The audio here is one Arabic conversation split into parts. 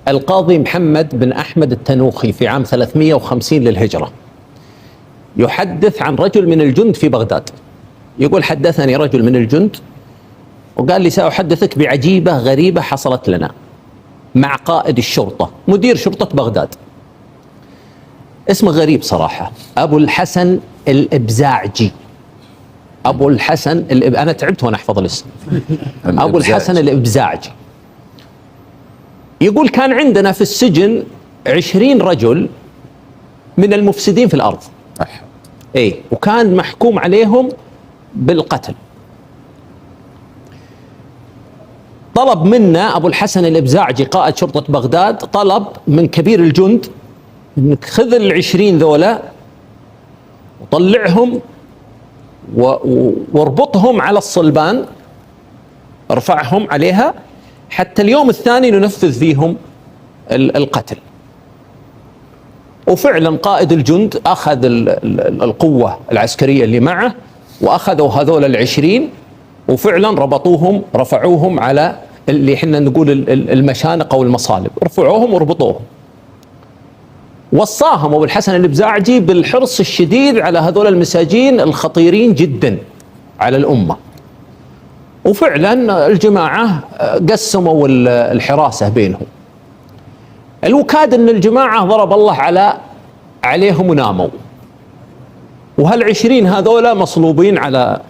القاضي محمد بن أحمد التنوخي في عام 350 للهجرة يحدث عن رجل من الجند في بغداد. يقول: حدثني رجل من الجند وقال لي: سأحدثك بعجيبة غريبة حصلت لنا مع قائد الشرطة، مدير شرطة بغداد، اسمه غريب صراحة، أبو الحسن الإبزاعجي. أبو الحسن أنا تعبت وأنا أحفظ الاسم. أبو الحسن الإبزاعجي. يقول: كان عندنا في السجن 20 رجل من المفسدين في الأرض. إيه، وكان محكوم عليهم بالقتل. طلب منا أبو الحسن الإبزاعجي قائد شرطة بغداد، طلب من كبير الجند إنك خذ 20 ذولا وطلعهم واربطهم على الصلبان، ارفعهم عليها حتى اليوم الثاني ننفذ فيهم القتل. وفعلا قائد الجند أخذ القوة العسكرية اللي معه وأخذوا هذول 20 وفعلا ربطوهم، رفعوهم على اللي احنا نقول المشانق أو المصالب، رفعوهم وربطوهم. وصاهم أبو الحسن الإبزاعجي بالحرص الشديد على هذول المساجين الخطيرين جدا على الأمة. وفعلا الجماعة قسموا الحراسة بينهم. الوكاد أن الجماعة ضرب الله عليهم وناموا، وهال20 هذولا مصلوبين على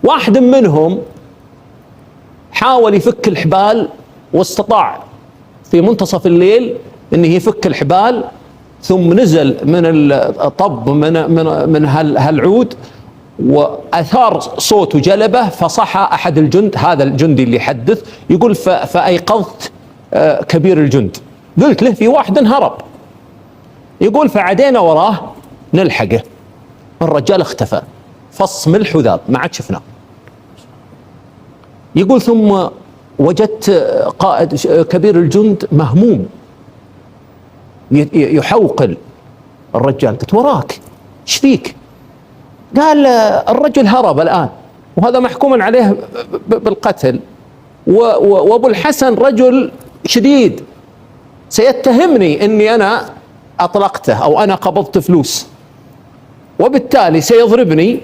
واحد منهم. حاول يفك الحبال واستطاع في منتصف الليل انه يفك الحبال، ثم نزل من الطب من هالعود واثار صوت جلبه، فصحى احد الجند، هذا الجندي اللي يحدث يقول: فايقظت كبير الجند، قلت له في واحد هرب. يقول: فعدينا وراه نلحقه، الرجال اختفى، فص ملح وذاب، ما عاد شفناه. يقول: ثم وجدت قائد كبير الجند مهموم يحوقل الرجال، قلت: وراك ايش فيك؟ قال: الرجل هرب الآن وهذا محكوم عليه بالقتل، وابو الحسن رجل شديد سيتهمني اني انا اطلقته او انا قبضت فلوس، وبالتالي سيضربني،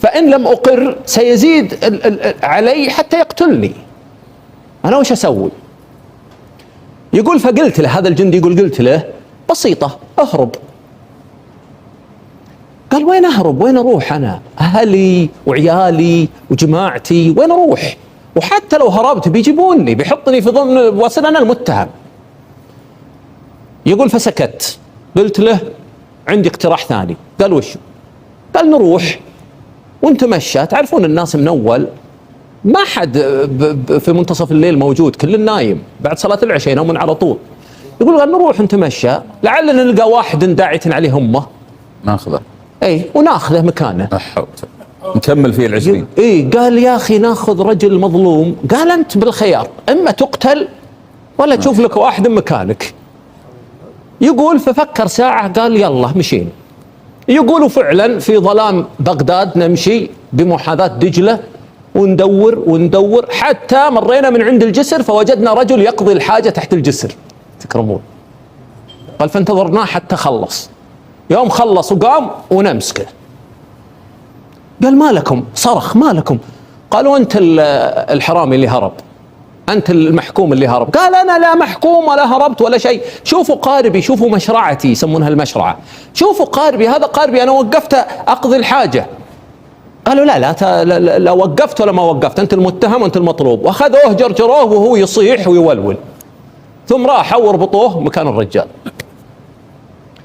فإن لم أقر سيزيد علي حتى يقتلني، أنا وش أسوي؟ يقول: فقلت له، هذا الجندي يقول: قلت له بسيطة، أهرب. قال: وين أهرب؟ وين أروح أنا؟ أهلي وعيالي وجماعتي وين أروح؟ وحتى لو هربت بيجيبوني، بيحطني في ضمن وأصير أنا المتهم. يقول: فسكت. قلت له: عندي اقتراح ثاني. قال: وش؟ قال: نروح ونتمشى، تعرفون الناس من أول ما حد في منتصف الليل موجود، كل نايم، بعد صلاة العشاء ينامون على طول. يقول: قال: نروح نتمشى لعلنا نلقى واحد داعية عليه أمه ناخذه. اي، وناخذه مكانه، نكمل فيه 20. اي. قال: يا أخي ناخذ رجل مظلوم. قال: أنت بالخيار، إما تقتل ولا تشوف لك واحد مكانك. يقول: ففكر ساعة، قال: يلا مشينا. يقولوا فعلا في ظلام بغداد نمشي بمحاذاة دجلة وندور حتى مرينا من عند الجسر، فوجدنا رجل يقضي الحاجة تحت الجسر، تكرمون. قال: فانتظرناه حتى خلص. يوم خلص وقام ونمسكه. قال: ما لكم؟ صرخ: ما لكم؟ قالوا: أنت الحرامي اللي هرب، أنت المحكوم اللي هرب. قال: أنا لا محكوم ولا هربت ولا شيء، شوفوا قاربي، شوفوا مشرعتي، يسمونها المشرعة، شوفوا قاربي، هذا قاربي، أنا وقفت أقضي الحاجة. قالوا: لا وقفت ولا ما وقفت، أنت المتهم وأنت المطلوب. وأخذوه جرجروه وهو يصيح ويولول، ثم راحوا وربطوه مكان الرجال،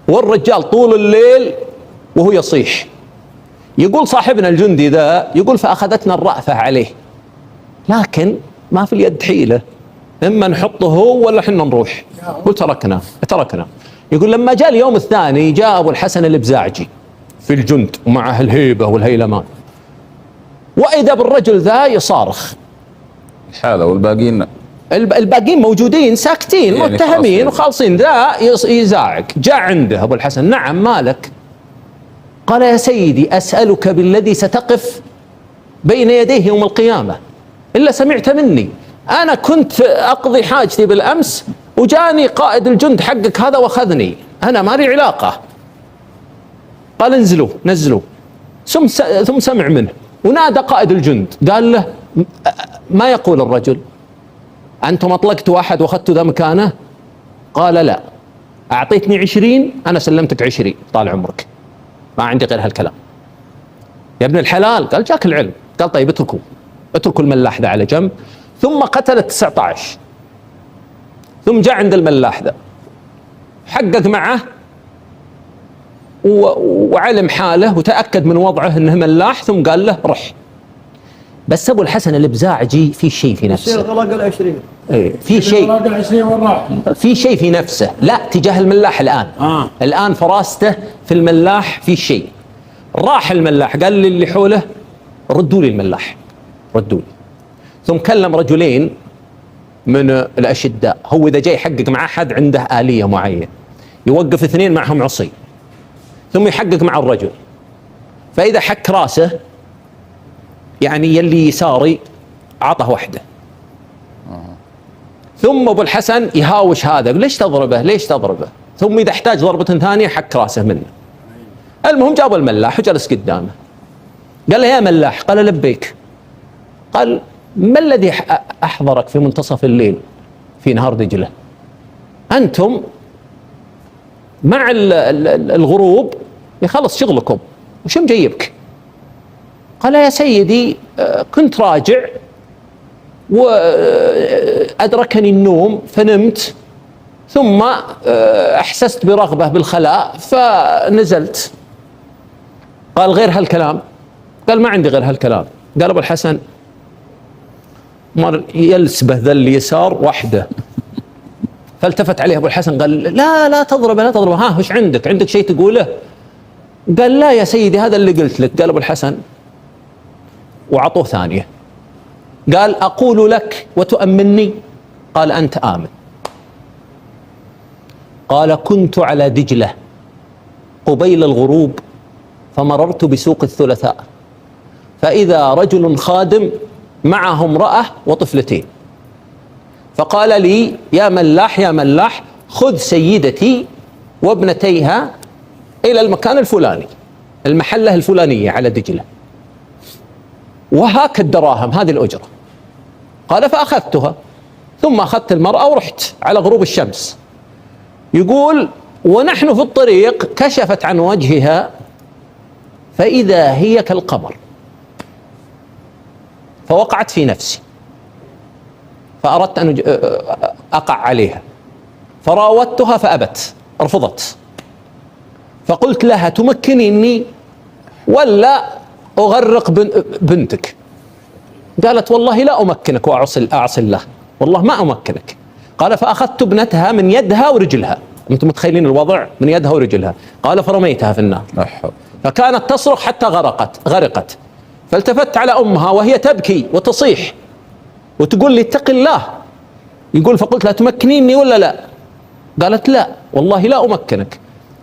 والرجال طول الليل وهو يصيح. يقول صاحبنا الجندي ذا، يقول: فأخذتنا الرأفة عليه، لكن ما في اليد حيلة، إما نحطه هو ولا حنا نروح. قلت: تركنا. يقول: لما جاء اليوم الثاني جاء أبو الحسن الإبزاعجي في الجند ومعه الهيبة والهيلمان، وإذا بالرجل ذا يصارخ الحالة، الباقيين موجودين ساكتين يعني متهمين وخالصين، ذا يزاعق. جاء عنده أبو الحسن: نعم مالك؟ قال: يا سيدي أسألك بالذي ستقف بين يديه يوم القيامة إلا سمعت مني، أنا كنت أقضي حاجتي بالأمس وجاني قائد الجند حقك هذا واخذني، انا ما لي علاقه. قال انزلوا نزلوا. ثم سمع منه ونادى قائد الجند قال له ما يقول الرجل؟ انتم اطلقتوا واحد واخذتوا ذا مكانه؟ قال لا، اعطيتني 20 انا سلمتك 20 طال عمرك، ما عندي غير هالكلام. يا ابن الحلال، قال جاك العلم. قال طيب اتركوا الملاح ذا على جنب. ثم قتل 19. ثم جاء عند الملاح ذا حقق معه وعلم حاله وتأكد من وضعه انه ملاح، ثم قال له رح. بس ابو الحسن البزاعجي في شيء في نفسه، يصير غرق ال20. ايه في شيء، في شيء في نفسه، لا تجاه الملاح الان. الان فراسته في الملاح في شيء. راح الملاح قال للي حوله ردوا لي الملاح، ردوا لي. ثم كلم رجلين من الاشداء، هو اذا جاي يحقق مع احد عنده آلية معينة، يوقف 2 معهم عصي ثم يحقق مع الرجل، فاذا حك راسه يعني يلي يساري عطه واحدة. ثم ابو الحسن يهاوش هذا، يقول ليش تضربه ليش تضربه؟ ثم اذا احتاج ضربة ثانية حك راسه منه. المهم جابوا الملاح وجلس قدامه، قال له يا ملاح. قال لبيك. قال ما الذي احضرك في منتصف الليل في نهر دجلة؟ انتم مع الغروب يخلص شغلكم، وش مجيبك؟ قال يا سيدي كنت راجع وأدركني النوم فنمت، ثم أحسست برغبة بالخلاء فنزلت. قال غير هالكلام؟ قال ما عندي غير هالكلام. قال أبو الحسن مر يلسبه ذا اليسار واحدة، فالتفت عليه أبو الحسن قال لا تضربه لا تضربه، ها وش عندك شيء تقوله؟ قال لا يا سيدي هذا اللي قلت لك. قال أبو الحسن وعطوه ثانية، قال أقول لك وتؤمنني؟ قال أنت آمن. قال كنت على دجلة قبيل الغروب فمررت بسوق الثلاثاء، فإذا رجل خادم معه امرأة وطفلتين، فقال لي يا ملاح خذ سيدتي وابنتيها إلى المكان الفلاني، المحلة الفلانية على دجلة، وهاك الدراهم هذه الأجرة. قال فأخذتها، ثم أخذت المرأة ورحت على غروب الشمس. يقول ونحن في الطريق كشفت عن وجهها فإذا هي كالقمر، فوقعت في نفسي فأردت أن أقع عليها، فراودتها فأبت، رفضت. فقلت لها تمكنيني ولا أغرق بنتك؟ قالت والله لا أمكنك وأعصي الله، والله ما أمكنك. قال فأخذت ابنتها من يدها ورجلها، أنتم متخيلين الوضع، من يدها ورجلها. قال فرميتها في النار، فكانت تصرخ حتى غرقت. فالتفت على أمها وهي تبكي وتصيح وتقول لي اتق الله. يقول فقلت لها تمكنيني ولا لا؟ قالت لا والله لا أمكنك.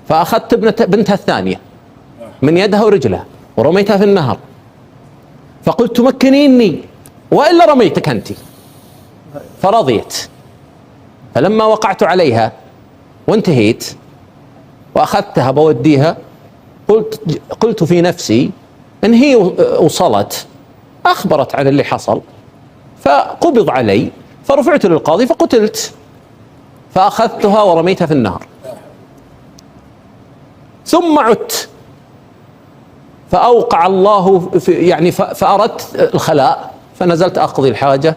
فأخذت بنتها الثانية من يدها ورجلها ورميتها في النهر، فقلت تمكنيني وإلا رميتك أنت، فرضيت. فلما وقعت عليها وانتهيت وأخذتها بوديها، قلت في نفسي إن هي وصلت أخبرت عن اللي حصل فقبض علي، فرفعت للقاضي فقتلت، فأخذتها ورميتها في النهر. ثم عدت فأوقع الله فأردت الخلاء، فنزلت أقضي الحاجة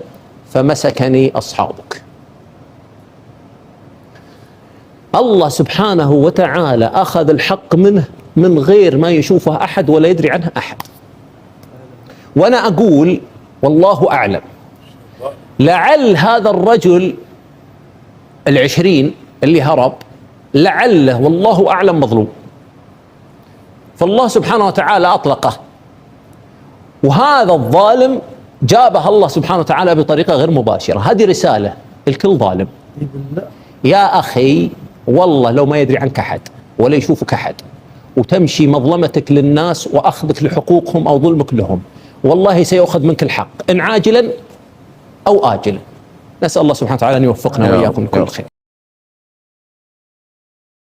فمسكني أصحابك. الله سبحانه وتعالى أخذ الحق منه من غير ما يشوفه أحد ولا يدري عنه أحد. وأنا أقول والله أعلم، لعل هذا الرجل 20 اللي هرب لعله والله أعلم مظلوم، فالله سبحانه وتعالى أطلقه، وهذا الظالم جابه الله سبحانه وتعالى بطريقة غير مباشرة. هذه رسالة الكل ظالم يا أخي، والله لو ما يدري عنك أحد ولا يشوفك أحد وتمشي مظلمتك للناس وأخذك لحقوقهم أو ظلمك لهم، والله سيأخذ منك الحق إن عاجلا أو آجلا. نسأل الله سبحانه وتعالى أن يوفقنا وإياكم لكل خير.